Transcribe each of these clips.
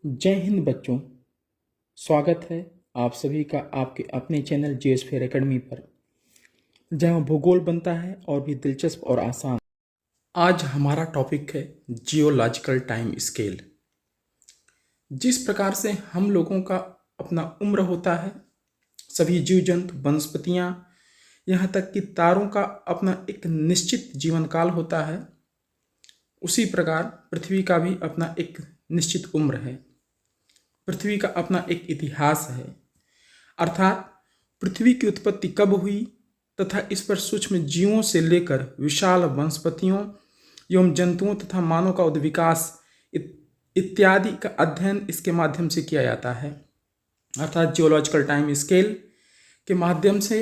जय हिंद बच्चों। स्वागत है आप सभी का आपके अपने चैनल जेएस फेयर एकेडमी पर, जहां भूगोल बनता है और भी दिलचस्प और आसान। आज हमारा टॉपिक है जियोलॉजिकल टाइम स्केल। जिस प्रकार से हम लोगों का अपना उम्र होता है, सभी जीव जंतु, वनस्पतियाँ, यहाँ तक कि तारों का अपना एक निश्चित जीवन काल होता है, उसी प्रकार पृथ्वी का भी अपना एक निश्चित उम्र है। पृथ्वी का अपना एक इतिहास है, अर्थात पृथ्वी की उत्पत्ति कब हुई तथा इस पर सूक्ष्म जीवों से लेकर विशाल वनस्पतियों एवं जंतुओं तथा मानव का उद्विकास इत्यादि का अध्ययन इसके माध्यम से किया जाता है। अर्थात जियोलॉजिकल टाइम स्केल के माध्यम से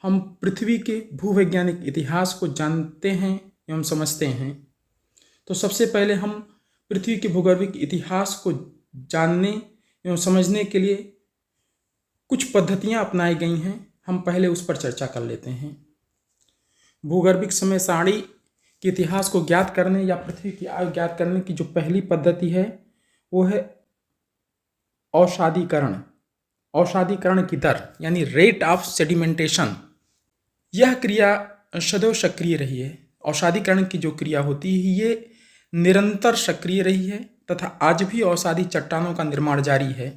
हम पृथ्वी के भूवैज्ञानिक इतिहास को जानते हैं एवं समझते हैं। तो सबसे पहले हम पृथ्वी के भूगर्भिक इतिहास को जानने एवं समझने के लिए कुछ पद्धतियां अपनाई गई हैं, हम पहले उस पर चर्चा कर लेते हैं। भूगर्भिक समय सारणी के इतिहास को ज्ञात करने या पृथ्वी की आयु ज्ञात करने की जो पहली पद्धति है वो है औषाधीकरण। औषाधीकरण की दर यानी रेट ऑफ सेडिमेंटेशन। यह क्रिया सदैव सक्रिय रही है। औषाधीकरण की जो क्रिया होती है ये निरंतर सक्रिय रही है तथा आज भी औषधि चट्टानों का निर्माण जारी है।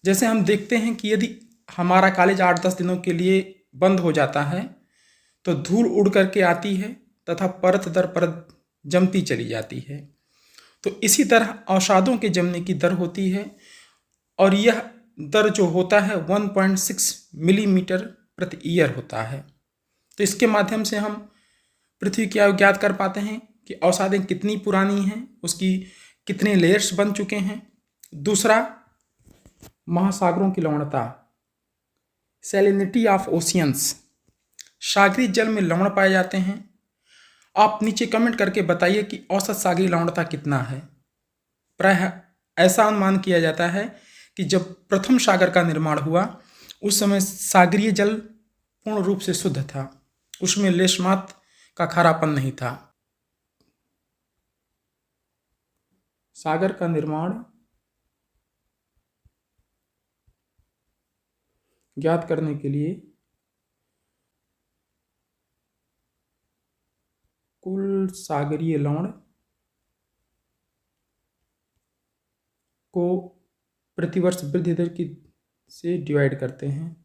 जैसे हम देखते हैं कि यदि हमारा कॉलेज 8-10 दिनों के लिए बंद हो जाता है तो धूल उड़ करके आती है तथा परत दर परत जमती चली जाती है। तो इसी तरह औषधों के जमने की दर होती है और यह दर जो होता है 1.6 मिलीमीटर प्रति ईयर होता है। तो इसके माध्यम से हम पृथ्वी की आयु ज्ञात कर पाते हैं कि औषधें कितनी पुरानी हैं, उसकी कितने लेयर्स बन चुके हैं। दूसरा, महासागरों की लवणता, सैलिनिटी ऑफ ओशियंस। सागरीय जल में लवण पाए जाते हैं। आप नीचे कमेंट करके बताइए कि औसत सागरीय लवणता कितना है। प्रायः ऐसा अनुमान किया जाता है कि जब प्रथम सागर का निर्माण हुआ उस समय सागरीय जल पूर्ण रूप से शुद्ध था, उसमें लेशमात्र का खारापन नहीं था। सागर का निर्माण ज्ञात करने के लिए कुल सागरीय लवण को प्रतिवर्ष वृद्धि दर की से डिवाइड करते हैं।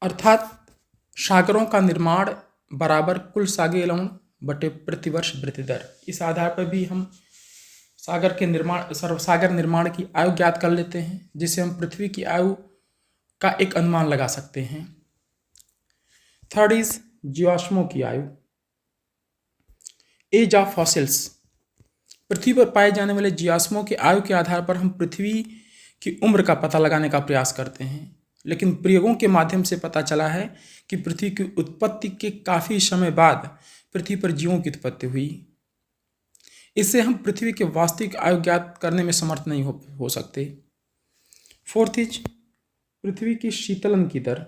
अर्थात सागरों का निर्माण बराबर कुल सागरीय लवण बटे प्रतिवर्ष वृद्धि दर। इस आधार पर भी हम सागर निर्माण की आयु ज्ञात कर लेते हैं, जिससे हम पृथ्वी की आयु का एक अनुमान लगा सकते हैं। थर्ड इज जीवाश्मों की आयु, एज ऑफ फॉसिल्स। पृथ्वी पर पाए जाने वाले जीवाश्मों की आयु के आधार पर हम पृथ्वी की उम्र का पता लगाने का प्रयास करते हैं, लेकिन प्रयोगों के माध्यम से पता चला है कि पृथ्वी की उत्पत्ति के काफ़ी समय बाद पृथ्वी पर जीवों की उत्पत्ति हुई। इससे हम पृथ्वी के वास्तविक आयु ज्ञात करने में समर्थ नहीं हो सकते। फोर्थ इज पृथ्वी की शीतलन की दर।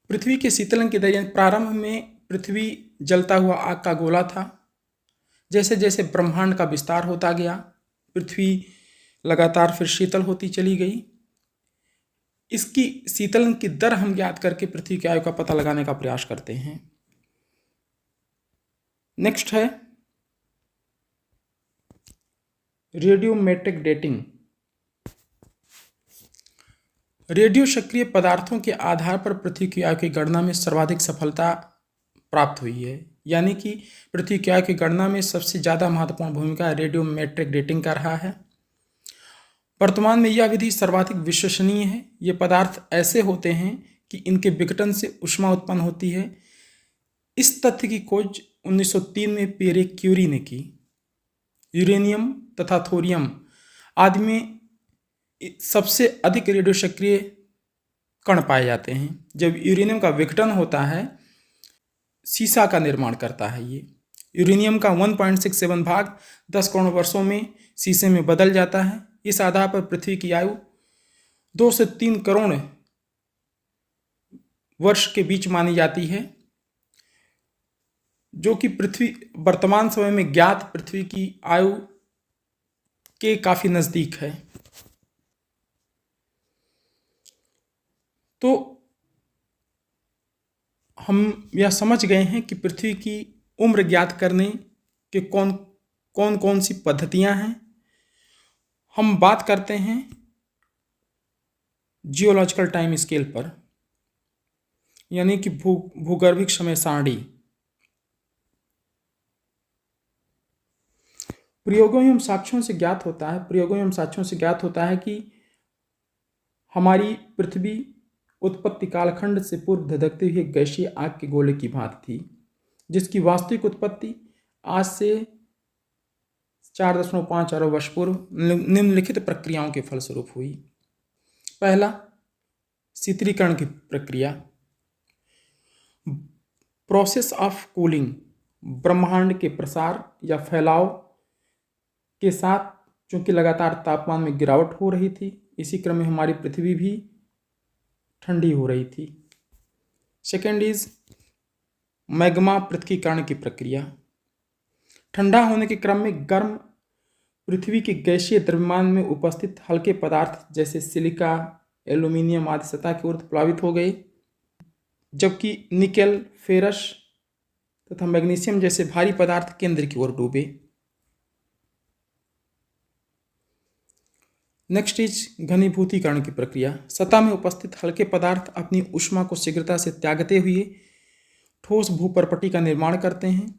पृथ्वी के शीतलन की दर, प्रारंभ में पृथ्वी जलता हुआ आग का गोला था। जैसे जैसे ब्रह्मांड का विस्तार होता गया, पृथ्वी लगातार फिर शीतल होती चली गई। इसकी शीतलन की दर हम ज्ञात करके पृथ्वी की आयु का पता लगाने का प्रयास करते हैं। नेक्स्ट है रेडियोमेट्रिक डेटिंग। रेडियो सक्रिय पदार्थों के आधार पर पृथ्वी की आयु की गणना में सर्वाधिक सफलता प्राप्त हुई है, यानी कि पृथ्वी की आयु की गणना में सबसे ज़्यादा महत्वपूर्ण भूमिका रेडियोमेट्रिक डेटिंग का रहा है। वर्तमान में यह विधि सर्वाधिक विश्वसनीय है। ये पदार्थ ऐसे होते हैं कि इनके विघटन से ऊष्मा उत्पन्न होती है। इस तथ्य की खोज 1903 में पियरे क्यूरी ने की। यूरेनियम तथा थोरियम आदि में सबसे अधिक रेडियो सक्रिय कण पाए जाते हैं। जब यूरेनियम का विघटन होता है, सीसा का निर्माण करता है। ये यूरेनियम का 1.67 भाग 10 करोड़ वर्षों में सीसे में बदल जाता है। इस आधार पर पृथ्वी की आयु 2 से 3 करोड़ वर्ष के बीच मानी जाती है, जो कि पृथ्वी वर्तमान समय में ज्ञात पृथ्वी की आयु के काफी नजदीक है। तो हम यह समझ गए हैं कि पृथ्वी की उम्र ज्ञात करने के कौन कौन सी पद्धतियां हैं। हम बात करते हैं जियोलॉजिकल टाइम स्केल पर, यानी कि भूगर्भिक समय सारणी। प्रयोगों एवं साक्ष्यों से ज्ञात होता है कि हमारी पृथ्वी उत्पत्ति कालखंड से पूर्व धधकते हुए गैसीय आग के गोले की भांति थी, जिसकी वास्तविक उत्पत्ति आज से 4.5 अरब वर्ष पूर्व निम्नलिखित प्रक्रियाओं के फलस्वरूप हुई। पहला, शीतलीकरण की प्रक्रिया, प्रोसेस ऑफ कूलिंग। ब्रह्मांड के प्रसार या फैलाव के साथ चूंकि लगातार तापमान में गिरावट हो रही थी, इसी क्रम में हमारी पृथ्वी भी ठंडी हो रही थी। सेकेंड इज मैग्मा पृथक्कीकरण की प्रक्रिया। ठंडा होने के क्रम में गर्म पृथ्वी के गैसीय द्रव्यमान में उपस्थित हल्के पदार्थ जैसे सिलिका, एल्यूमिनियम आदि सतह की ओर प्लावित हो गए, जबकि निकेल, फेरस तथा मैग्नीशियम जैसे भारी पदार्थ केंद्र की ओर डूबे। नेक्स्ट इज घनीभूतीकरण की प्रक्रिया। सतह में उपस्थित हल्के पदार्थ अपनी ऊष्मा को शीघ्रता से त्यागते हुए ठोस भूपर्पटी का निर्माण करते हैं,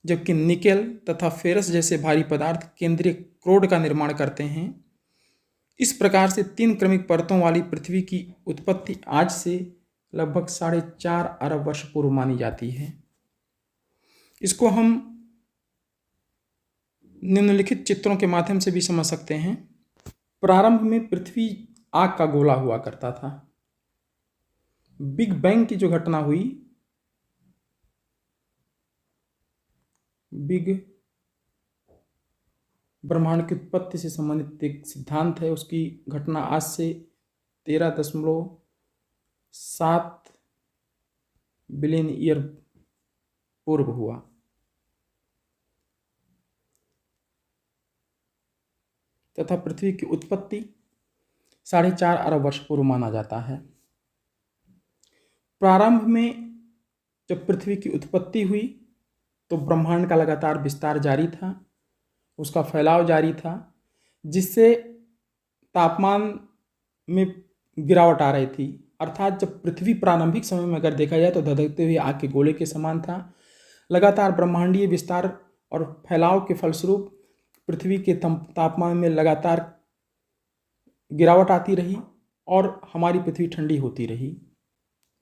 जबकि निकेल तथा फेरस जैसे भारी पदार्थ केंद्रीय क्रोड का निर्माण करते हैं। इस प्रकार से 3 क्रमिक परतों वाली पृथ्वी की उत्पत्ति आज से लगभग 4.5 अरब वर्ष पूर्व मानी जाती है। इसको हम निम्नलिखित चित्रों के माध्यम से भी समझ सकते हैं। प्रारंभ में पृथ्वी आग का गोला हुआ करता था। बिग बैंग की जो घटना हुई, बिग ब्रह्मांड की उत्पत्ति से संबंधित एक सिद्धांत है, उसकी घटना आज से 13.7 बिलियन ईयर पूर्व हुआ। तथा पृथ्वी की उत्पत्ति 4.5 अरब वर्ष पूर्व माना जाता है। प्रारंभ में जब पृथ्वी की उत्पत्ति हुई तो ब्रह्मांड का लगातार विस्तार जारी था, उसका फैलाव जारी था, जिससे तापमान में गिरावट आ रही थी। अर्थात जब पृथ्वी प्रारंभिक समय में अगर देखा जाए तो धधकते हुए आग के गोले के समान था। लगातार ब्रह्मांडीय विस्तार और फैलाव के फलस्वरूप पृथ्वी के तापमान में लगातार गिरावट आती रही और हमारी पृथ्वी ठंडी होती रही।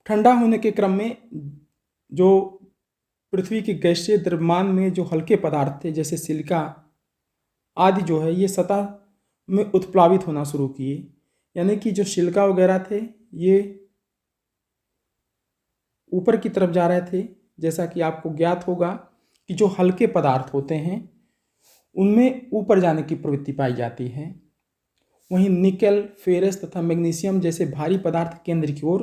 ठंडा होने के क्रम में जो पृथ्वी के गैसीय द्रव्यमान में जो हल्के पदार्थ थे जैसे सिलिका आदि जो है, ये सतह में उत्प्लावित होना शुरू किए। यानी कि जो सिलिका वगैरह थे ये ऊपर की तरफ जा रहे थे। जैसा कि आपको ज्ञात होगा कि जो हल्के पदार्थ होते हैं उनमें ऊपर जाने की प्रवृत्ति पाई जाती है। वहीं निकेल, फेरस तथा मैग्नीशियम जैसे भारी पदार्थ केंद्र की ओर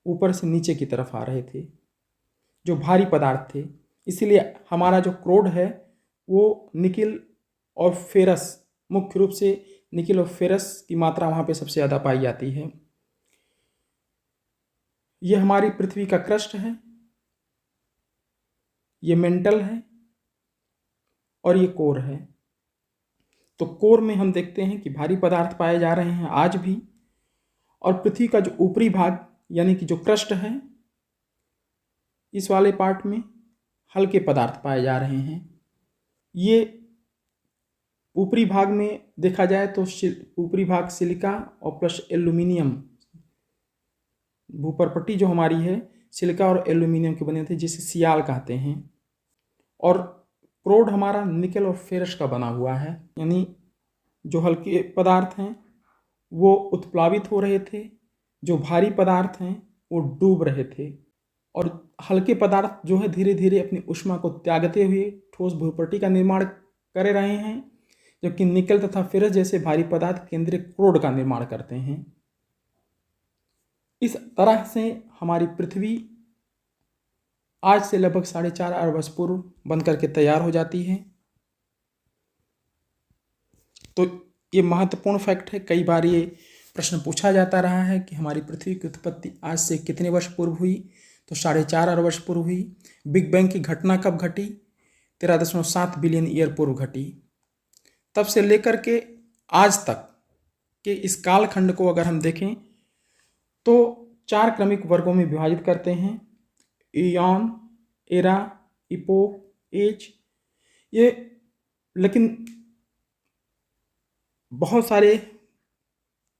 ऊपर से नीचे की तरफ आ रहे थे, जो भारी पदार्थ थे। इसीलिए हमारा जो क्रोड है वो निकेल और फेरस, मुख्य रूप से निकेल और फेरस की मात्रा वहाँ पे सबसे ज़्यादा पाई जाती है। ये हमारी पृथ्वी का क्रस्ट है, ये मेंटल है और ये कोर है। तो कोर में हम देखते हैं कि भारी पदार्थ पाए जा रहे हैं आज भी, और पृथ्वी का जो ऊपरी भाग यानी कि जो क्रस्ट है, इस वाले पार्ट में हल्के पदार्थ पाए जा रहे हैं। ये ऊपरी भाग में देखा जाए तो ऊपरी भाग सिलिका और प्लस एल्यूमिनियम, भूपर्पटी जो हमारी है सिलिका और एल्यूमिनियम के बने थे, जिसे सियाल कहते हैं। और क्रोड हमारा निकेल और फेरस का बना हुआ है। यानी जो हल्के पदार्थ हैं वो उत्प्लावित हो रहे थे, जो भारी पदार्थ हैं वो डूब रहे थे, और हल्के पदार्थ जो है धीरे धीरे अपनी ऊष्मा को त्यागते हुए ठोस भूपर्टी का निर्माण कर रहे हैं, जबकि निकेल तथा फेरस जैसे भारी पदार्थ केंद्रीय क्रोड का निर्माण करते हैं। इस तरह से हमारी पृथ्वी आज से लगभग 4.5 अरब वर्ष पूर्व बन करके तैयार हो जाती है। तो ये महत्वपूर्ण फैक्ट है। कई बार ये प्रश्न पूछा जाता रहा है कि हमारी पृथ्वी की उत्पत्ति आज से कितने वर्ष पूर्व हुई, तो 4.5 अरब वर्ष पूर्व हुई। बिग बैंग की घटना कब घटी? 13.7 बिलियन ईयर पूर्व घटी। तब से लेकर के आज तक के इस कालखंड को अगर हम देखें तो 4 क्रमिक वर्गों में विभाजित करते हैं: इयॉन, एरा, इपोक, एज। ये लेकिन बहुत सारे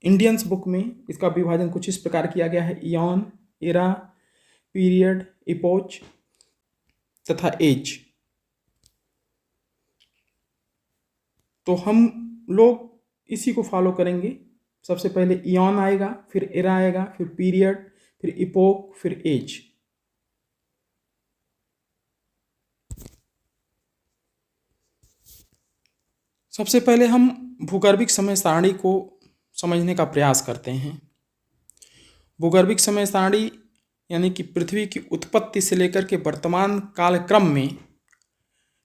इंडियंस बुक में इसका विभाजन कुछ इस प्रकार किया गया है: इयॉन, एरा, पीरियड, इपोच तथा एज। तो हम लोग इसी को फॉलो करेंगे। सबसे पहले इयॉन आएगा, फिर एरा आएगा, फिर पीरियड, फिर इपोक, फिर एज। सबसे पहले हम भूगर्भिक समय सारणी को समझने का प्रयास करते हैं। भूगर्भिक समय सारणी यानी कि पृथ्वी की उत्पत्ति से लेकर के वर्तमान कालक्रम में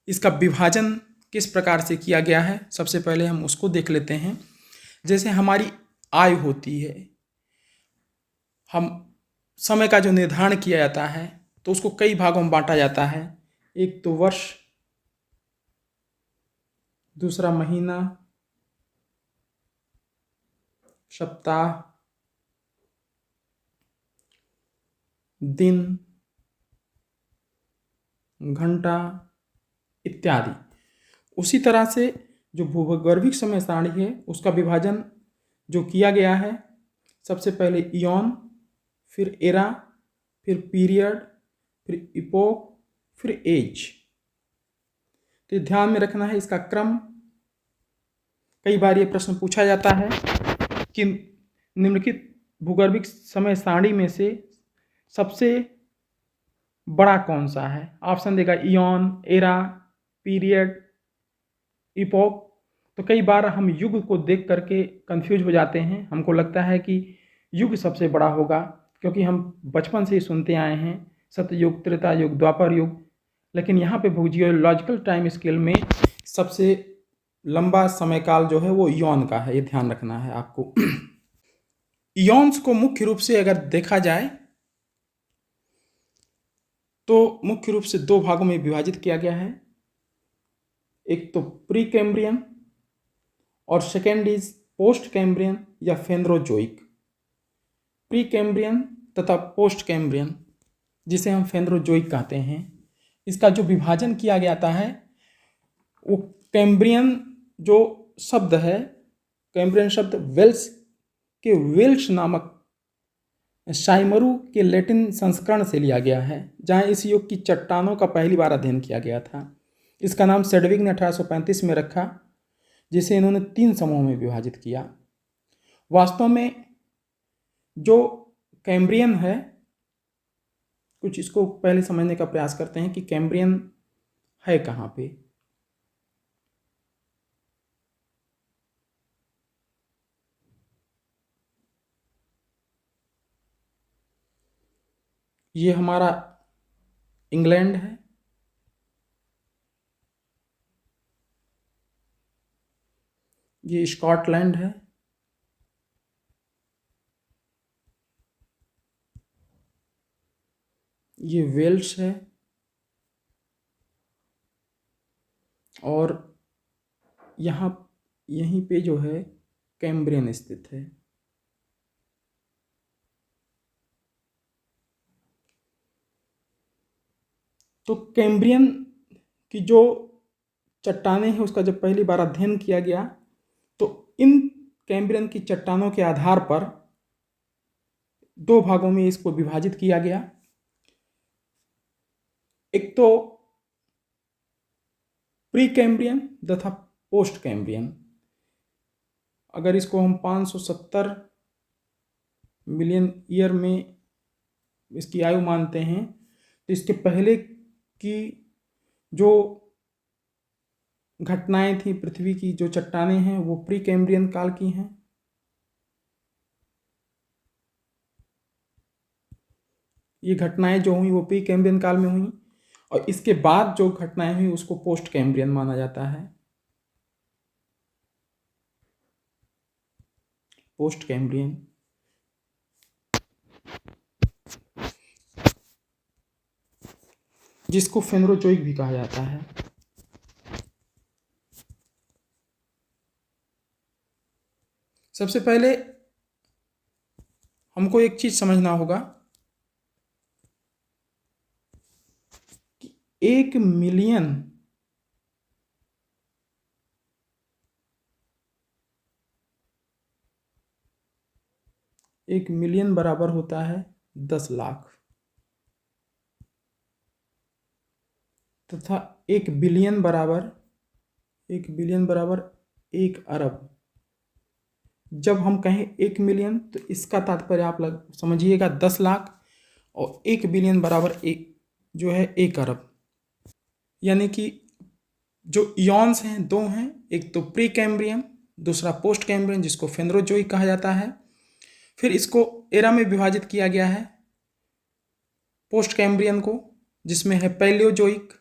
इसका विभाजन किस प्रकार से किया गया है, सबसे पहले हम उसको देख लेते हैं। जैसे हमारी आयु होती है, हम समय का जो निर्धारण किया जाता है तो उसको कई भागों में बांटा जाता है। एक तो वर्ष, दूसरा महीना, सप्ताह, दिन, घंटा इत्यादि। उसी तरह से जो भूगर्भिक समय सारणी है उसका विभाजन जो किया गया है, सबसे पहले इयॉन, फिर एरा, फिर पीरियड, फिर इपोक, फिर एज। तो ध्यान में रखना है इसका क्रम। कई बार ये प्रश्न पूछा जाता है कि निम्नलिखित भूगर्भिक समय सारणी में से सबसे बड़ा कौन सा है। ऑप्शन देगा इयॉन, एरा, पीरियड, इपोक। तो कई बार हम युग को देख करके कंफ्यूज हो जाते हैं। हमको लगता है कि युग सबसे बड़ा होगा, क्योंकि हम बचपन से ही सुनते आए हैं सतयुग, त्रेता युग, द्वापर युग। लेकिन यहाँ पे जियोलॉजिकल टाइम स्केल में सबसे लंबा समय काल जो है वो इयॉन का है। ये ध्यान रखना है आपको। इयॉन्स को मुख्य रूप से अगर देखा जाए तो मुख्य रूप से 2 भागों में विभाजित किया गया है। एक तो प्री कैम्ब्रियन और सेकेंड इज पोस्ट कैम्ब्रियन या फेनरोजोइक। प्री कैम्ब्रियन तथा पोस्ट कैम्ब्रियन, जिसे हम फेनरोजोइक कहते हैं, इसका जो विभाजन किया जाता है वो कैम्ब्रियन जो शब्द है, कैम्ब्रियन शब्द वेल्स के वेल्श नामक साइमरू के लैटिन संस्करण से लिया गया है, जहां इस युग की चट्टानों का पहली बार अध्ययन किया गया था। इसका नाम सेडविक ने 1835 में रखा, जिसे इन्होंने 3 समूहों में विभाजित किया। वास्तव में जो कैम्ब्रियन है, कुछ इसको पहले समझने का प्रयास करते हैं कि कैम्ब्रियन है कहाँ पे। ये हमारा इंग्लैंड है, ये स्कॉटलैंड है, ये वेल्स है, और यहाँ यहीं पे जो है कैम्ब्रियन स्थित है। तो कैम्ब्रियन की जो चट्टानें हैं उसका जब पहली बार अध्ययन किया गया तो इन कैम्ब्रियन की चट्टानों के आधार पर 2 भागों में इसको विभाजित किया गया। एक तो प्री कैम्ब्रियन तथा पोस्ट कैम्ब्रियन। अगर इसको हम 570 मिलियन ईयर में इसकी आयु मानते हैं तो इसके पहले की जो घटनाएं थी, पृथ्वी की जो चट्टानें हैं, वो प्री कैम्ब्रियन काल की हैं। ये घटनाएं जो हुई वो प्री कैम्ब्रियन काल में हुई, और इसके बाद जो घटनाएं हुई उसको पोस्ट कैम्ब्रियन माना जाता है। पोस्ट कैम्ब्रियन जिसको फेनरोजोइक भी कहा जाता है। सबसे पहले हमको एक चीज समझना होगा कि 1 मिलियन बराबर होता है 10 लाख, तथा 1 बिलियन बराबर 1 अरब। जब हम कहें 1 मिलियन तो इसका तात्पर्य आप लग समझिएगा 10 लाख, और 1 बिलियन बराबर जो है 1 अरब। यानी कि जो इयॉन्स हैं दो हैं, एक तो प्री कैम्ब्रियन, दूसरा पोस्ट कैम्ब्रियन जिसको फेनरोजोइक कहा जाता है। फिर इसको एरा में विभाजित किया गया है पोस्ट कैम्ब्रियन को, जिसमें है Palaeozoic,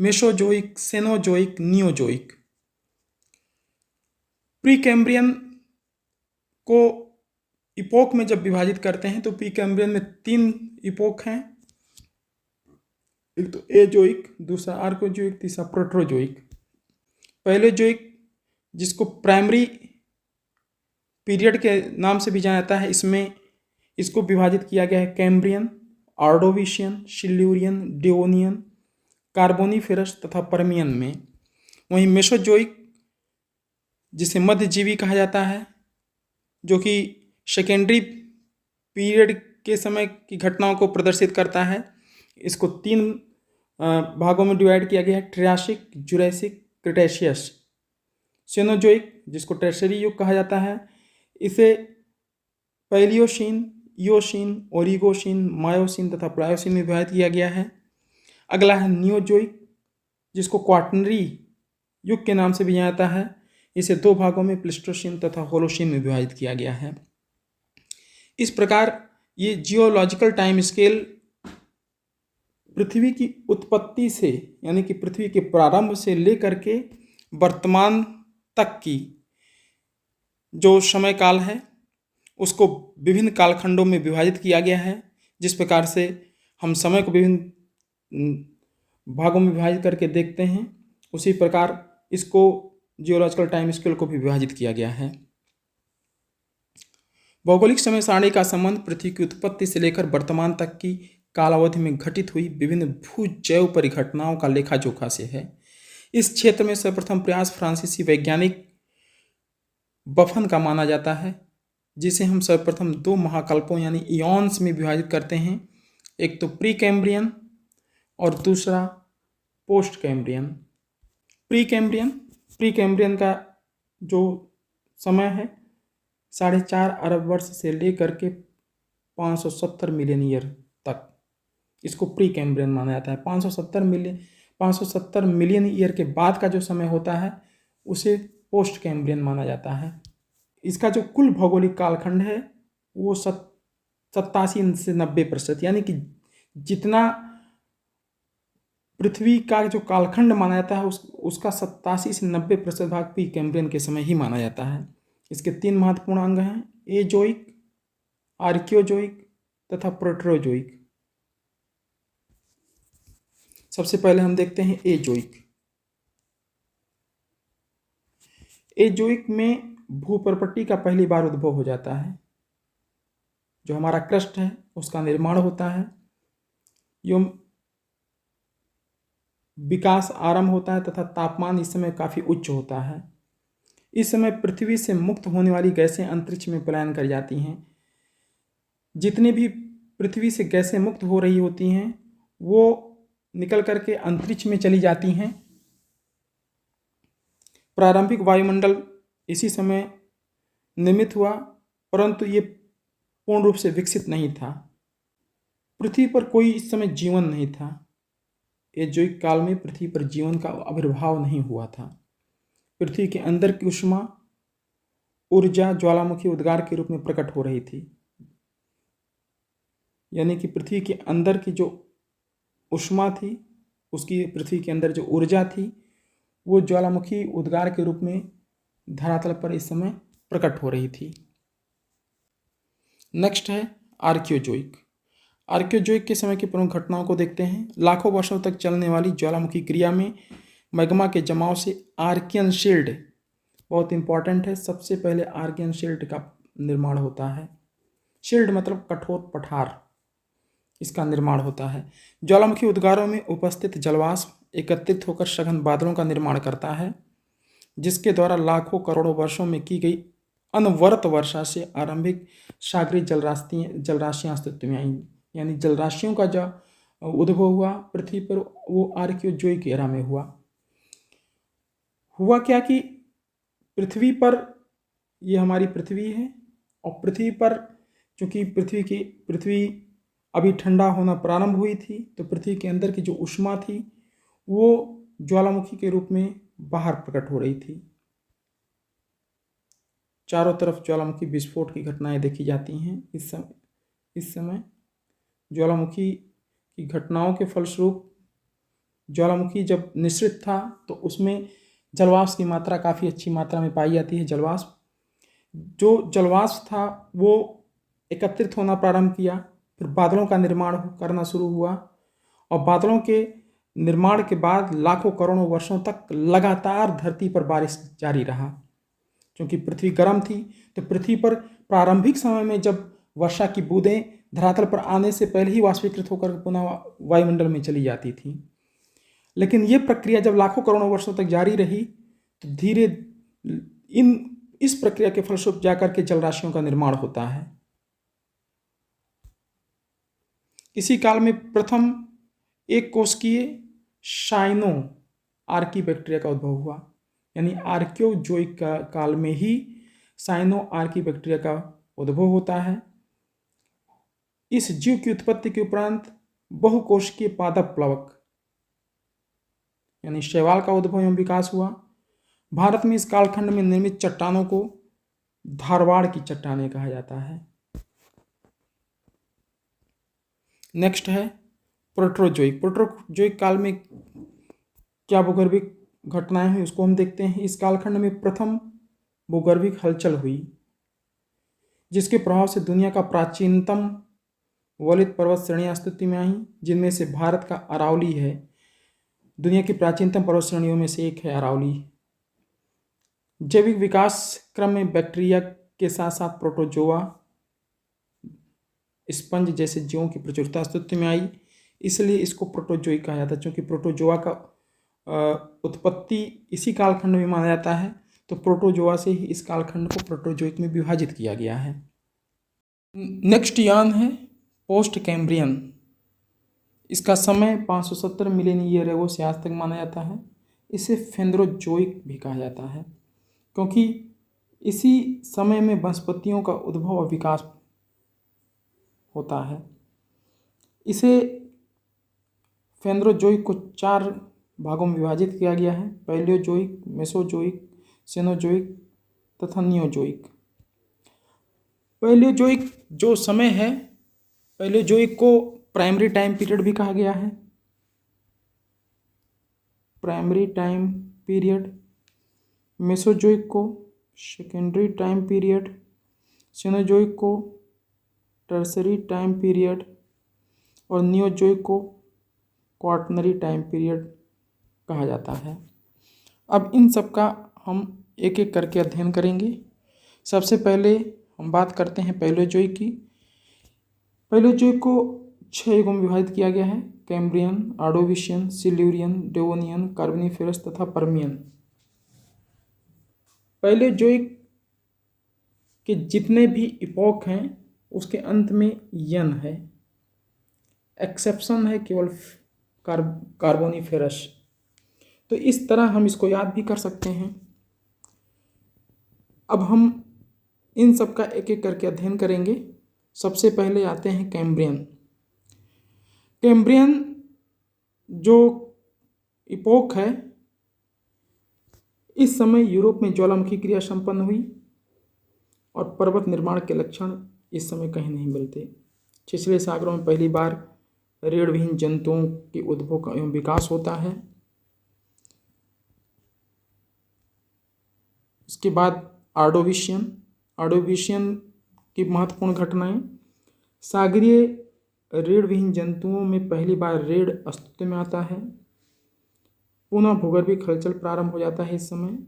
Mesozoic, Cenozoic, Neozoic. Pre Cambrian को इपोक में जब विभाजित करते हैं तो प्री कैम्ब्रियन में 3 इपोक हैं, एक तो एजोइक, दूसरा आर्कोजोइक, तीसरा प्रोटरोजोइक। पैलियोजोइक जिसको प्राइमरी पीरियड के नाम से भी जाना जाता है, इसमें इसको विभाजित किया गया है कैम्ब्रियन, ऑर्डोविशियन, सिल्यूरियन, डिओनियन, कार्बोनिफेरस तथा पर्मियन में। वहीं मेसोजोइक जिसे मध्यजीवी कहा जाता है, जो कि सेकेंडरी पीरियड के समय की घटनाओं को प्रदर्शित करता है। इसको 3 भागों में डिवाइड किया गया है, ट्रियासिक, जुरैसिक, क्रिटेशियस। सेनोजोइक जिसको टर्शरी युग कहा जाता है, इसे पैलियोसीन, इयोसीन, ओरिगोसीन, मायोसीन तथा प्लायोसीन में विभाजित किया गया है। अगला है नियोजोइक जिसको क्वाटरनरी युग के नाम से भी जाना जाता है। इसे 2 भागों में प्लीस्टोसीन तथा होलोसीन में विभाजित किया गया है। इस प्रकार ये जियोलॉजिकल टाइम स्केल पृथ्वी की उत्पत्ति से, यानी कि पृथ्वी के प्रारंभ से लेकर के वर्तमान तक की जो समय काल है उसको विभिन्न कालखंडों में विभाजित किया गया है। जिस प्रकार से हम समय को विभिन्न भागों में विभाजित करके देखते हैं, उसी प्रकार इसको जियोलॉजिकल टाइम स्केल को भी विभाजित किया गया है। भौगोलिक समय सारणी का संबंध पृथ्वी की उत्पत्ति से लेकर वर्तमान तक की कालावधि में घटित हुई विभिन्न भू जैव परिघटनाओं का लेखा जोखा से है। इस क्षेत्र में सर्वप्रथम प्रयास फ्रांसीसी वैज्ञानिक बफन का माना जाता है, जिसे हम सर्वप्रथम 2 महाकल्पों यानी इयॉन्स में विभाजित करते हैं, एक तो प्री कैम्ब्रियन और दूसरा पोस्ट कैम्ब्रियन। प्री कैम्ब्रियन का जो समय है 4.5 अरब वर्ष से लेकर के 570 मिलियन ईयर तक, इसको प्री कैम्ब्रियन माना जाता है। 570 मिलियन ईयर के बाद का जो समय होता है उसे पोस्ट कैम्ब्रियन माना जाता है। इसका जो कुल भौगोलिक कालखंड है वो 87 से 90%, यानी कि जितना पृथ्वी का जो कालखंड माना जाता है उसका 87 से 90% भाग प्री कैम्ब्रियन के समय ही माना जाता है। इसके 3 महत्वपूर्ण अंग हैं, एजोइक, आर्कियोजोइक तथा प्रोटरोजोइक। सबसे पहले हम देखते हैं एजोइक। एजोइक में भूपर्पट्टी का पहली बार उद्भव हो जाता है। जो हमारा क्रस्ट है उसका निर्माण होता है, यो विकास आरंभ होता है तथा तापमान इस समय काफ़ी उच्च होता है। इस समय पृथ्वी से मुक्त होने वाली गैसें अंतरिक्ष में पलायन कर जाती हैं। जितनी भी पृथ्वी से गैसें मुक्त हो रही होती हैं वो निकल करके अंतरिक्ष में चली जाती हैं। प्रारंभिक वायुमंडल इसी समय निर्मित हुआ, परंतु ये पूर्ण रूप से विकसित नहीं था। पृथ्वी पर कोई इस समय जीवन नहीं था। एजोइक काल में पृथ्वी पर जीवन का आविर्भाव नहीं हुआ था। पृथ्वी के अंदर की ऊष्मा ऊर्जा ज्वालामुखी उद्गार के रूप में प्रकट हो रही थी, यानी कि पृथ्वी के अंदर की जो ऊष्मा थी, उसकी पृथ्वी के अंदर जो ऊर्जा थी, वो ज्वालामुखी उद्गार के रूप में धरातल पर इस समय प्रकट हो रही थी। नेक्स्ट है आर्कियोजोइक। आर्कियोजोइक के समय की प्रमुख घटनाओं को देखते हैं। लाखों वर्षों तक चलने वाली ज्वालामुखी क्रिया में मैग्मा के जमाव से आर्कियन शील्ड बहुत इंपॉर्टेंट है। सबसे पहले आर्कियन शील्ड का निर्माण होता है। शील्ड मतलब कठोर पठार, इसका निर्माण होता है। ज्वालामुखी उद्गारों में उपस्थित जलवाष्प एकत्रित होकर सघन बादलों का निर्माण करता है, जिसके द्वारा लाखों करोड़ों वर्षों में की गई अनवरत वर्षा से आरंभिक सागरीय जलराशियां अस्तित्व में आई। यानी जलराशियों का जो उद्भव हुआ पृथ्वी पर, वो आर्कियोजोइक एरा में हुआ क्या कि पृथ्वी पर, ये हमारी पृथ्वी है, और पृथ्वी पर चूंकि पृथ्वी अभी ठंडा होना प्रारंभ हुई थी, तो पृथ्वी के अंदर की जो ऊष्मा थी वो ज्वालामुखी के रूप में बाहर प्रकट हो रही थी। चारों तरफ ज्वालामुखी विस्फोट की घटनाएं देखी जाती हैं। इस समय ज्वालामुखी की घटनाओं के फलस्वरूप ज्वालामुखी जब निश्चित था तो उसमें जलवाष्प की मात्रा काफ़ी अच्छी मात्रा में पाई जाती है। जो जलवाष्प था वो एकत्रित होना प्रारंभ किया, फिर बादलों का निर्माण करना शुरू हुआ, और बादलों के निर्माण के बाद लाखों करोड़ों वर्षों तक लगातार धरती पर बारिश जारी रहा। क्योंकि पृथ्वी गर्म थी, तो पृथ्वी पर प्रारंभिक समय में जब वर्षा की बूंदें धरातल पर आने से पहले ही वाष्पीकृत होकर पुनः वायुमंडल में चली जाती थी। लेकिन ये प्रक्रिया जब लाखों करोड़ों वर्षों तक जारी रही, तो धीरे इस प्रक्रिया के फलस्वरूप जाकर के जलराशियों का निर्माण होता है। इसी काल में प्रथम एक कोशिकीय साइनो आर्की बैक्टीरिया का उद्भव हुआ। यानी आर्कियोजोइक काल में ही साइनो आर्की बैक्टीरिया का उद्भव होता है। इस जीव की उत्पत्ति के उपरांत बहुकोशिकीय पादप प्लवक यानी शैवाल का उद्भव एवं विकास हुआ। भारत में इस कालखंड में निर्मित चट्टानों को धारवाड़ की चट्टानें कहा जाता है। नेक्स्ट है प्रोटोजोइक। प्रोटोजोइक काल में क्या भूगर्भिक घटनाएं हुई उसको हम देखते हैं। इस कालखंड में प्रथम भूगर्भिक हलचल हुई, जिसके प्रभाव से दुनिया का प्राचीनतम वलित पर्वत श्रेणियां अस्तित्व में आई, जिनमें से भारत का अरावली है। दुनिया की प्राचीनतम पर्वत श्रेणियों में से एक है अरावली। जैविक विकास क्रम में बैक्टीरिया के साथ साथ प्रोटोजोआ, स्पंज जैसे जीवों की प्रचुरता अस्तित्व में आई, इसलिए इसको प्रोटोजोइक कहा जाता है। क्योंकि प्रोटोजोआ का उत्पत्ति इसी कालखंड में माना जाता है, तो प्रोटोजोआ से ही इस कालखंड को प्रोटोजोइक में विभाजित किया गया है। नेक्स्ट यान है पोस्ट कैम्ब्रियन। इसका समय 570 मिलियन ईयर एगो से आज तक माना जाता है। इसे फेंद्रोजोइक भी कहा जाता है, क्योंकि इसी समय में वनस्पतियों का उद्भव और विकास होता है। इसे फेंद्रोजोइक को 4 भागों में विभाजित किया गया है: पैलियोजोइक, मेसोजोइक, सेनोजोइक तथा नियोजोइक। पैलियोजोइक जो समय है, पैलियोजोइक को प्राइमरी टाइम पीरियड भी कहा गया है। Primary time period. मेसोजोइक को सेकेंडरी टाइम पीरियड, सेनोजोइक को टर्सरी टाइम पीरियड और नियोजोइक को क्वार्टनरी टाइम पीरियड कहा जाता है। अब इन सब का हम एक एक करके अध्ययन करेंगे। सबसे पहले हम बात करते हैं पैलियोजोइक की। पैलियोजोइक को 6 युगों में विभाजित किया गया है: Cambrian, Ordovician, Silurian, Devonian, Carboniferous तथा पर्मियन। पैलियोजोइक के जितने भी इपोक हैं उसके अंत में यन है। एक्सेप्शन है केवल कार्बोनिफेरस। तो इस तरह हम इसको याद भी कर सकते हैं। अब हम इन सब का एक एक करके अध्ययन करेंगे। सबसे पहले आते हैं कैम्ब्रियन। कैम्ब्रियन जो इपोक है, इस समय यूरोप में ज्वालामुखी क्रिया संपन्न हुई और पर्वत निर्माण के लक्षण इस समय कहीं नहीं मिलते। छिछले सागरों में पहली बार रीढ़ विहीन जंतुओं के उद्भव एवं विकास होता है। इसके बाद ऑर्डोविशियन की महत्वपूर्ण घटनाएं। सागरीय रीढ़ विहीन जंतुओं में पहली बार रीढ़ अस्तित्व में आता है। पुनः भूगर्भीय हलचल प्रारंभ हो जाता है इस समय,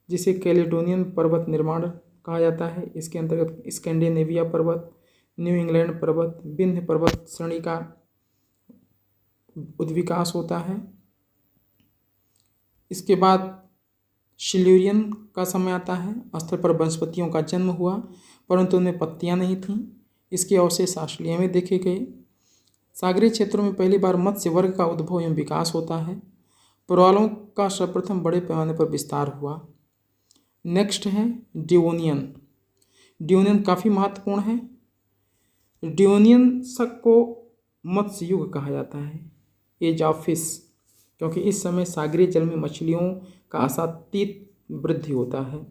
जिसे कैलेडोनियन पर्वत निर्माण कहा जाता है। इसके अंतर्गत स्कैंडिनेविया पर्वत, न्यू इंग्लैंड पर्वत, विंध्य पर्वत श्रेणी का उद्विकास होता है। इसके बाद सिल्यूरियन का समय आता है। स्थल पर वनस्पतियों का जन्म हुआ, परंतु उनमें पत्तियां नहीं थीं। इसके अवशेष ऑस्ट्रेलिया में देखे गए। सागरीय क्षेत्रों में पहली बार मत्स्य वर्ग का उद्भव एवं विकास होता है। पुरालों का सर्वप्रथम बड़े पैमाने पर विस्तार हुआ। नेक्स्ट है डिवोनियन। डिवोनियन काफ़ी महत्वपूर्ण है। डिवोनियन शक को मत्स्य युग कहा जाता है, एज ऑफ फिश, क्योंकि इस समय सागरीय जल में मछलियों का असातीत वृद्धि होता है।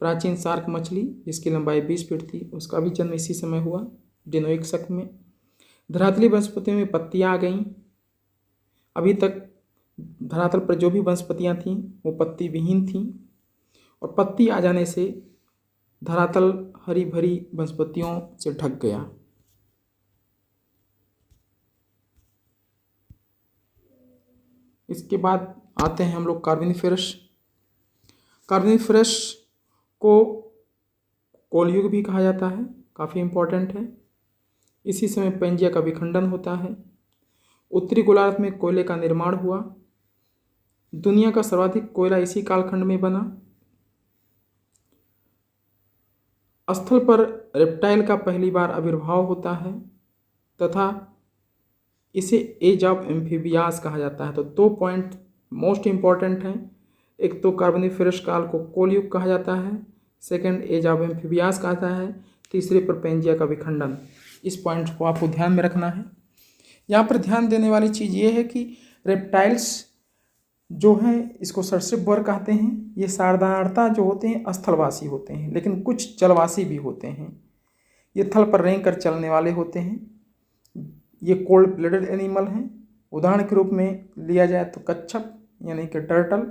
प्राचीन शार्क मछली जिसकी लंबाई 20 फीट थी, उसका भी जन्म इसी समय हुआ, डिनोइक शक में। धरातली वनस्पतियों में पत्तियां आ गईं। अभी तक धरातल पर जो भी वनस्पतियां थीं वो पत्ती विहीन थीं, और पत्ती आ जाने से धरातल हरी भरी वनस्पतियों से ढक गया। इसके बाद आते हैं हम लोग कार्बोनिफेरस। कार्बोनिफेरस को कोलयुग भी कहा जाता है, काफ़ी इम्पोर्टेंट है। इसी समय पेंजिया का विखंडन होता है। उत्तरी गोलार्ध में कोयले का निर्माण हुआ। दुनिया का सर्वाधिक कोयला इसी कालखंड में बना। स्थल पर रेप्टाइल का पहली बार आविर्भाव होता है तथा इसे एज ऑफ एम्फीबियास कहा जाता है। तो 2 पॉइंट मोस्ट इम्पॉर्टेंट हैं। एक तो कार्बोनिफेरस काल को कोलयुग कहा जाता है, सेकंड एज ऑफ एम्फीबियास कहा जाता है, तीसरे पर पेंजिया का विखंडन। इस पॉइंट को आपको ध्यान में रखना है। यहाँ पर ध्यान देने वाली चीज़ ये है कि रेप्टाइल्स जो हैं, इसको सरीसृप वर्ग कहते हैं। ये साधारणतः जो होते हैं स्थलवासी होते हैं, लेकिन कुछ जलवासी भी होते हैं। ये थल पर रेंग कर चलने वाले होते हैं। ये कोल्ड ब्लडेड एनिमल हैं। उदाहरण के रूप में लिया जाए तो कच्छप यानी कि टर्टल,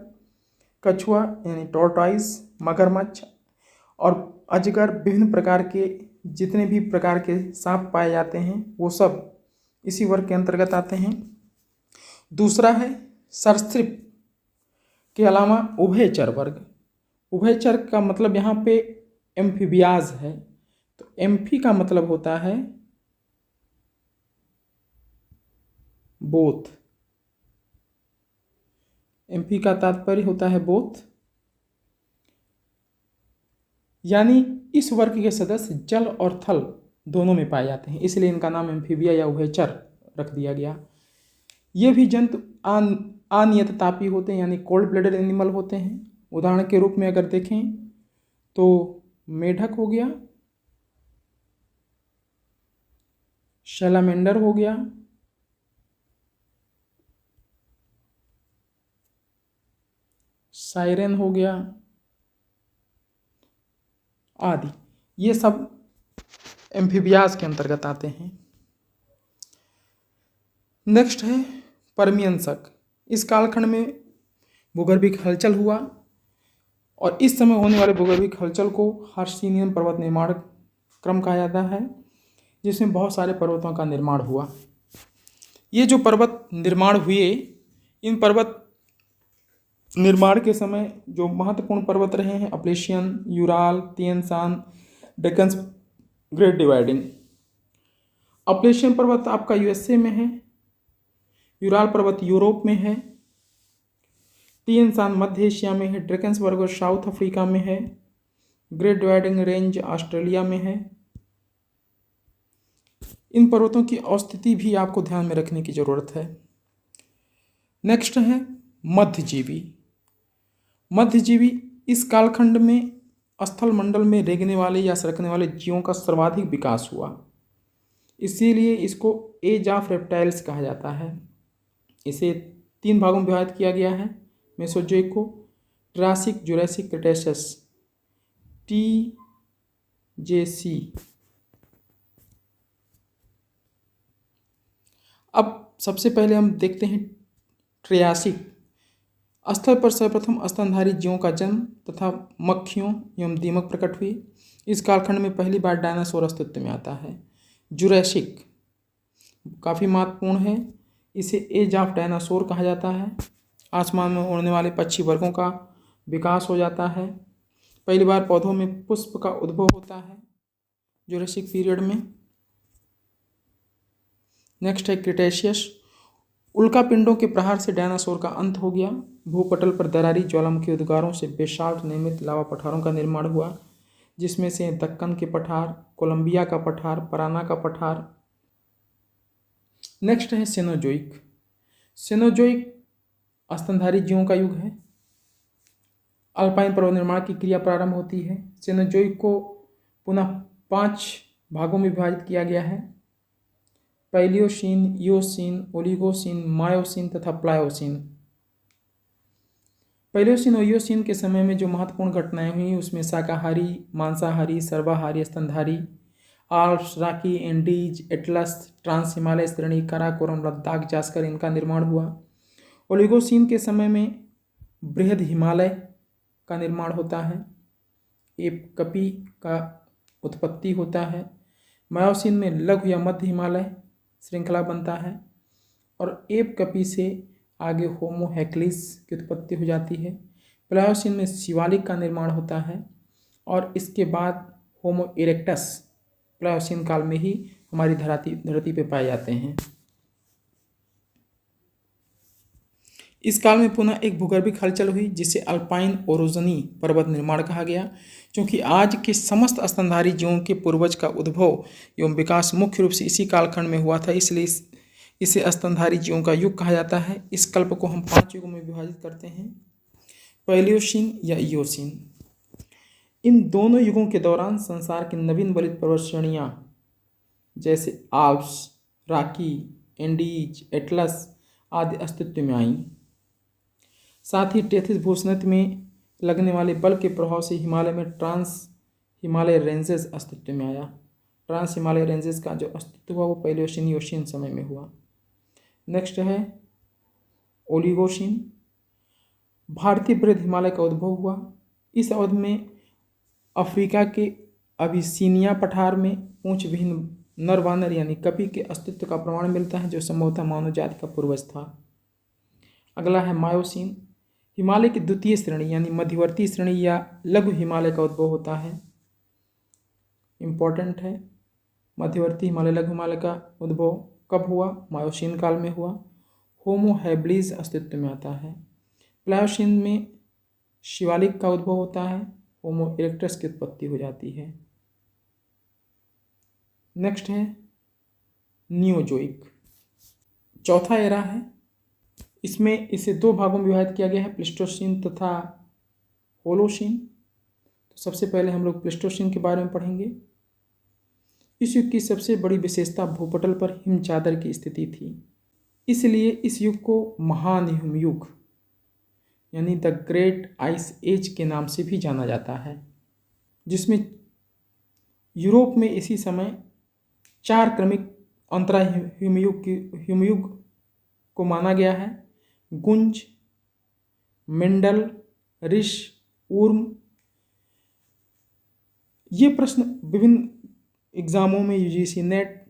कछुआ यानी टॉर्टॉइस, मगरमच्छ और अजगर, विभिन्न प्रकार के जितने भी प्रकार के सांप पाए जाते हैं वो सब इसी वर्ग के अंतर्गत आते हैं। दूसरा है सरीसृप के अलावा उभयचर वर्ग। उभयचर का मतलब यहाँ पे एम्फीबियाज है। तो एम्फी का मतलब होता है बोथ। एम्फी का तात्पर्य होता है बोथ, यानी इस वर्ग के सदस्य जल और थल दोनों में पाए जाते हैं, इसलिए इनका नाम एम्फीबिया या उभयचर रख दिया गया। ये भी जंतु अनियततापी होते हैं, यानी कोल्ड ब्लडेड एनिमल होते हैं। उदाहरण के रूप में अगर देखें तो मेढक हो गया, सैलामेंडर हो गया, साइरेन हो गया आदि। ये सब एम्फीबियास के अंतर्गत आते हैं। नेक्स्ट है पर्मियन शक। इस कालखंड में भूगर्भिक हलचल हुआ, और इस समय होने वाले भूगर्भिक हलचल को हर्षियन पर्वत निर्माण क्रम कहा जाता है, जिसमें बहुत सारे पर्वतों का निर्माण हुआ। ये जो पर्वत निर्माण हुए, इन पर्वत निर्माण के समय जो महत्वपूर्ण पर्वत रहे हैं अपलेशियन, यूराल, तिएन शान, डेक्कन ग्रेट डिवाइडिंग। अपलेशियन पर्वत आपका यूएसए में है, यूराल पर्वत यूरोप में है, तिएन शान मध्य एशिया में है, ड्रैकेंसबर्ग और साउथ अफ्रीका में है, ग्रेट डिवाइडिंग रेंज ऑस्ट्रेलिया में है। इन पर्वतों की अवस्थिति भी आपको ध्यान में रखने की जरूरत है। नेक्स्ट है मध्यजीवी। मध्यजीवी इस कालखंड में स्थल मंडल में रेंगने वाले या सरकने वाले जीवों का सर्वाधिक विकास हुआ, इसीलिए इसको एज ऑफ रेप्टाइल्स कहा जाता है। इसे 3 भागों में विभाजित किया गया है मेसोजोइक को, ट्रासिक, जुरासिक, क्रेटेशियस, TJC। अब सबसे पहले हम देखते हैं ट्रियासिक स्थल पर सर्वप्रथम स्तनधारी जीवों का जन्म तथा मक्खियों एवं दीमक प्रकट हुई। इस कालखंड में पहली बार डायनासोर अस्तित्व में आता है। जुरैसिक काफ़ी महत्वपूर्ण है, इसे एज ऑफ डायनासोर कहा जाता है। आसमान में उड़ने वाले पक्षी वर्गों का विकास हो जाता है। पहली बार पौधों में पुष्प का उद्भव होता है जुरैसिक पीरियड में। नेक्स्ट है क्रिटेशियस। उल्कापिंडों के प्रहार से डायनासोर का अंत हो गया। भूपटल पर दरारी ज्वालामुखी उद्गारों से बेसाल्ट निर्मित लावा पठारों का निर्माण हुआ, जिसमें से दक्कन के पठार, कोलंबिया का पठार, पराना का पठार। नेक्स्ट है सेनोजोइक। सेनोजोइक स्तनधारी जीवों का युग है। अल्पाइन पर्वत निर्माण की क्रिया प्रारंभ होती है। सेनोजोइक को पुनः 5 भागों में विभाजित किया गया है: पैलियोसीन, ईओसीन, ओलिगोसीन, मायोसीन तथा प्लायोसीन। पैलियोसीन और ईओसीन के समय में जो महत्वपूर्ण घटनाएं हुई उसमें शाकाहारी, मांसाहारी, सर्वाहारी, स्तनधारी, Alps, Rocky, Andes, Atlas, trans Himalaya श्रेणी, काराकोरम, लद्दाख, जास्कर इनका निर्माण हुआ। ओलिगोसीन के समय में बृहद हिमालय का निर्माण होता है। एप कपी का उत्पत्ति होता है। मायोसीन में लघु या मध्य हिमालय श्रृंखला बनता है और एप कपी से आगे होमो हैक्लिस की उत्पत्ति हो जाती है। प्लायोसीन में शिवालिक का निर्माण होता है और इसके बाद होमो इरेक्टस प्लायोसीन काल में ही हमारी धरती पे पाए जाते हैं। इस काल में पुनः एक भूगर्भिक हलचल हुई जिसे अल्पाइन ओरोजनी पर्वत निर्माण कहा गया। क्योंकि आज के समस्त स्तनधारी जीवों के पूर्वज का उद्भव एवं विकास मुख्य रूप से इसी कालखंड में हुआ था, इसलिए इसे स्तनधारी जीवों का युग कहा जाता है। इस कल्प को हम 5 युगों में विभाजित करते हैं: पैलियोसीन या ईओसीन। इन दोनों युगों के दौरान संसार की नवीन वलित पर्वत श्रेणियाँ जैसे आल्प्स, रॉकी, एंडीज, एटलस आदि अस्तित्व में आईं। साथ ही टेथिस भूस्नत में लगने वाले बल के प्रभाव से हिमालय में ट्रांस हिमालय रेंजेस अस्तित्व में आया। ट्रांस हिमालय रेंजेस का जो अस्तित्व हुआ वो पैलियोसीन ईओसीन समय में हुआ। नेक्स्ट है ओलिगोसीन। भारतीय बृहद हिमालय का उद्भव हुआ। इस अवधि में अफ्रीका के अबिसिनिया पठार में पूंछ विहीन नर वानर यानी कपी के अस्तित्व का प्रमाण मिलता है, जो संभवतः मानव जाति का पूर्वज था। अगला है मायोसीन। हिमालय की द्वितीय श्रेणी यानी मध्यवर्ती श्रेणी या लघु हिमालय का उद्भव होता है। इम्पॉर्टेंट है, मध्यवर्ती हिमालय लघु हिमालय का उद्भव कब हुआ? मायोसीन काल में हुआ। होमो हैबिलिस अस्तित्व में आता है। प्लायोसीन में शिवालिक का उद्भव होता है। होमो इरेक्टस की उत्पत्ति हो जाती है। नेक्स्ट है नियोजोइक। चौथा एरा है। इसमें इसे 2 भागों में विभाजित किया गया है, प्लीस्टोसीन तथा होलोसीन। तो सबसे पहले हम लोग प्लीस्टोसीन के बारे में पढ़ेंगे। इस युग की सबसे बड़ी विशेषता भूपटल पर हिम चादर की स्थिति थी, इसलिए इस युग को महान हिम युग यानी द ग्रेट आइस एज के नाम से भी जाना जाता है, जिसमें यूरोप में इसी समय 4 क्रमिक अंतरा हिमयुग को माना गया है: गुंज, मेंडल, ऋष, ऊर्म। ये प्रश्न विभिन्न एग्जामों में UGC net,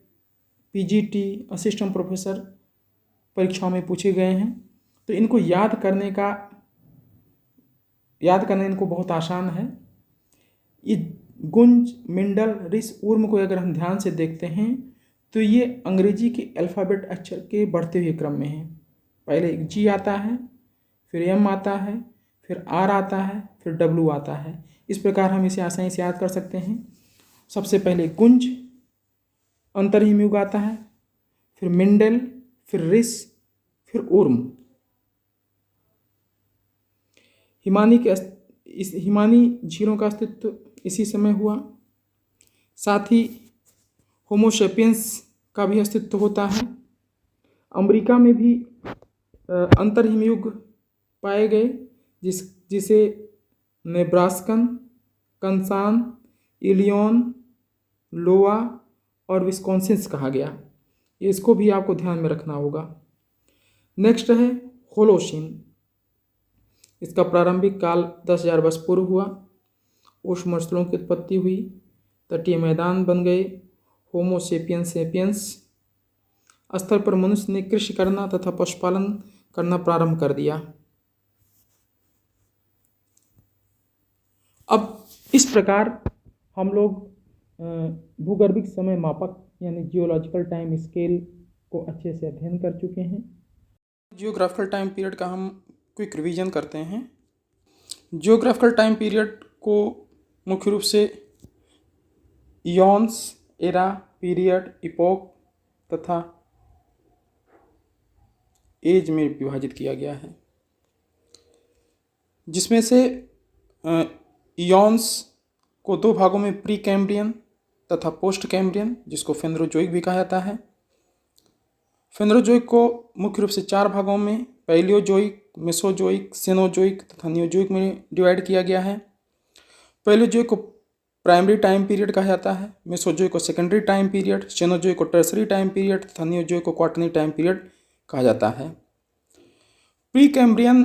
PGT, assistant professor परीक्षाओं में पूछे गए हैं। तो इनको याद करने इनको बहुत आसान है। ये गुंज, मेंडल, ऋष, ऊर्म को अगर हम ध्यान से देखते हैं तो ये अंग्रेजी के अल्फ़ाबेट अक्षर के बढ़ते हुए क्रम में है। पहले जी आता है, फिर एम आता है, फिर आर आता है, फिर डब्ल्यू आता है। इस प्रकार हम इसे आसानी से याद कर सकते हैं। सबसे पहले गुंज अंतर्हिमयुग आता है, फिर मेंडल, फिर ऋष, फिर ऊर्म। हिमानी झीलों का अस्तित्व इसी समय हुआ। साथ ही होमोसेपियंस का भी अस्तित्व होता है। अमेरिका में भी अंतर्हिमयुग पाए गए, जिसे नेब्रास्कन, कंसान, इलियॉन, लोआ और विस्कॉन्सिन कहा गया। इसको भी आपको ध्यान में रखना होगा। नेक्स्ट है होलोशीन। इसका प्रारंभिक काल 10,000 वर्ष पूर्व हुआ। ऊष्म स्थलों की उत्पत्ति हुई, तटीय मैदान बन गए, होमो सेपियंस सेपियंस स्तर पर मनुष्य ने कृषि करना तथा पशुपालन करना प्रारंभ कर दिया। अब इस प्रकार हम लोग भूगर्भिक समय मापक यानी जियोलॉजिकल टाइम स्केल को अच्छे से अध्ययन कर चुके हैं। जियोग्राफिकल टाइम पीरियड का हम क्विक रिवीजन करते हैं। जियोग्राफिकल टाइम पीरियड को मुख्य रूप से इयॉन्स, एरा, पीरियड, इपोक तथा एज में विभाजित किया गया है, जिसमें से इयॉन्स को दो भागों में प्री कैम्ब्रियन तथा पोस्ट कैम्ब्रियन, जिसको फेनोजोइक भी कहा जाता है। फेनोजोइक को मुख्य रूप से चार भागों में पैलियोजोइक, मेसोजोइक, सेनोजोइक तथा नियोजोइक में डिवाइड किया गया है। पैलियोजोइक को प्राइमरी टाइम पीरियड कहा जाता है, मेसोजोइक को सेकेंडरी टाइम पीरियड, सेनोजोइक को टर्सरी टाइम पीरियड तथा नियोजोइक को क्वार्टरनरी टाइम पीरियड कहा जाता है। प्री कैम्ब्रियन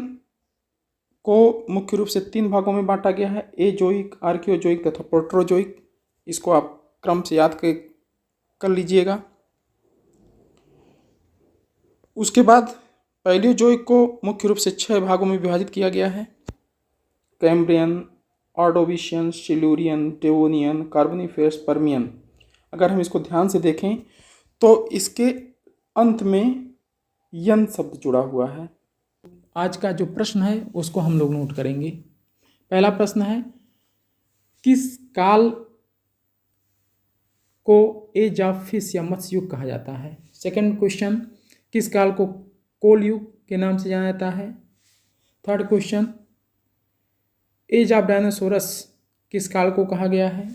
को मुख्य रूप से तीन भागों में बांटा गया है, एजोइक, आर्कियोजोइक तथा प्रोटरोजोइक। इसको आप क्रम से याद कर लीजिएगा। उसके बाद पैलियोजोइक को मुख्य रूप से 6 भागों में विभाजित किया गया है, Cambrian, Ordovician, Silurian, Devonian, Carboniferous, Permian. अगर हम इसको ध्यान से देखें तो इसके अंत में यन शब्द जुड़ा हुआ है। आज का जो प्रश्न है उसको हम लोग नोट करेंगे। पहला प्रश्न है, किस काल को एज ऑफ फिश या मत्स्य युग कहा जाता है? सेकंड क्वेश्चन, किस काल को कोल युग के नाम से जाना जाता है? Third question, age of dinosaurs किस काल को कहा गया है?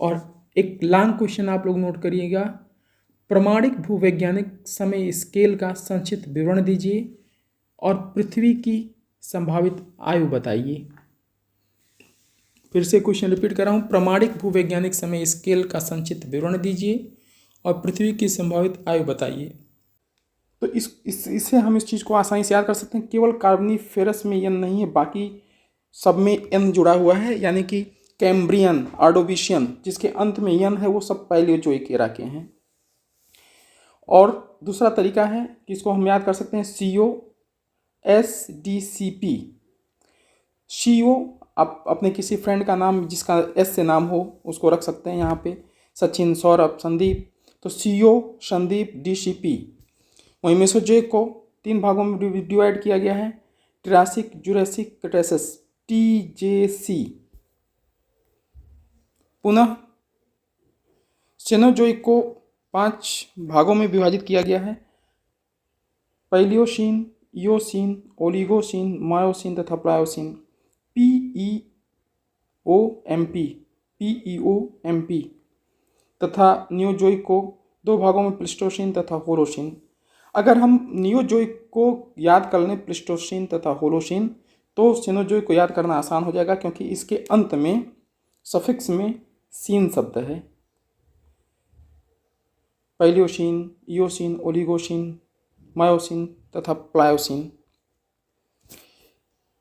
और एक लॉन्ग क्वेश्चन आप लोग नोट करिएगा, प्रमाणिक भूवैज्ञानिक समय स्केल का संक्षिप्त विवरण दीजिए और पृथ्वी की संभावित आयु बताइए। फिर से क्वेश्चन रिपीट कर रहा हूँ, प्रमाणिक भूवैज्ञानिक समय स्केल का संक्षिप्त विवरण दीजिए और पृथ्वी की संभावित आयु बताइए। तो इससे हम इस चीज़ को आसानी से याद कर सकते हैं। केवल कार्बोनिफेरस में एन नहीं है, बाकी सब में एन जुड़ा हुआ है, यानी कि कैम्ब्रियन, ऑर्डोविशियन जिसके अंत में एन है वो सब पैलियोजोइक एरा के हैं। और दूसरा तरीका है कि इसको हम याद कर सकते हैं, COSDCP। CO आप अपने किसी फ्रेंड का नाम जिसका S से नाम हो उसको रख सकते हैं, यहाँ पे सचिन, सौरभ, संदीप, तो CO संदीप, DCP। वहीं मेसोजोइक को 3 भागों में डिवाइड किया गया है, ट्रासिक, जुरासिक, क्रेटेसिस, TJC। पुनः सेनोजोइक को 5 भागों में विभाजित किया गया है, पैलियोसीन, इयोसीन, ओलिगोसीन, मायोसीन तथा प्लायोसीन, PEOMP तथा नियोजोइक को 2 भागों में प्लिस्टोसीन तथा होलोसीन। अगर हम नियोजोइक को याद कर लें प्लिस्टोसीन तथा होलोसीन, तो सेनोजोइक को याद करना आसान हो जाएगा, क्योंकि इसके अंत में सफिक्स में सीन शब्द है। पैलियोसीन, इयोसीन, ओलिगोसीन, मायोसीन तथा प्लायोसीन।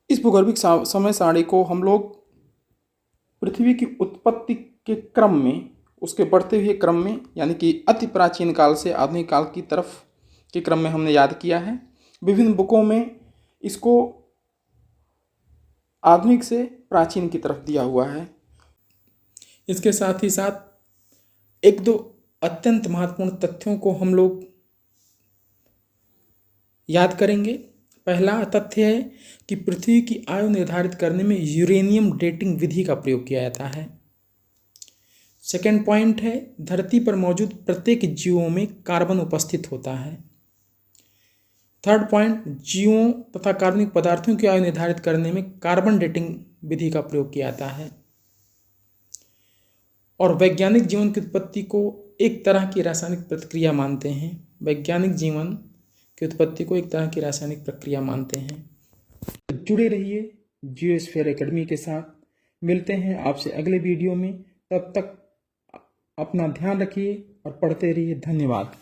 इस भूगर्भिक समय सारणी को हम लोग पृथ्वी की उत्पत्ति के क्रम में, उसके बढ़ते हुए क्रम में, यानी कि अति प्राचीन काल से आधुनिक काल की तरफ के क्रम में हमने याद किया है। विभिन्न बुकों में इसको आधुनिक से प्राचीन की तरफ दिया हुआ है। इसके साथ ही साथ एक दो अत्यंत महत्वपूर्ण तथ्यों को हम लोग याद करेंगे। पहला तथ्य है कि पृथ्वी की आयु निर्धारित करने में यूरेनियम डेटिंग विधि का प्रयोग किया जाता है। सेकेंड पॉइंट है, धरती पर मौजूद प्रत्येक जीवों में कार्बन उपस्थित होता है। थर्ड पॉइंट, जीवों तथा कार्बनिक पदार्थों की आयु निर्धारित करने में कार्बन डेटिंग विधि का प्रयोग किया जाता है। और वैज्ञानिक जीवन की उत्पत्ति को एक तरह की रासायनिक प्रक्रिया मानते हैं। वैज्ञानिक जीवन की उत्पत्ति को एक तरह की रासायनिक प्रक्रिया मानते हैं। जुड़े रहिए जियोस्फीयर एकेडमी के साथ। मिलते हैं आपसे अगले वीडियो में। तब तक अपना ध्यान रखिए और और पढ़ते रहिए। धन्यवाद।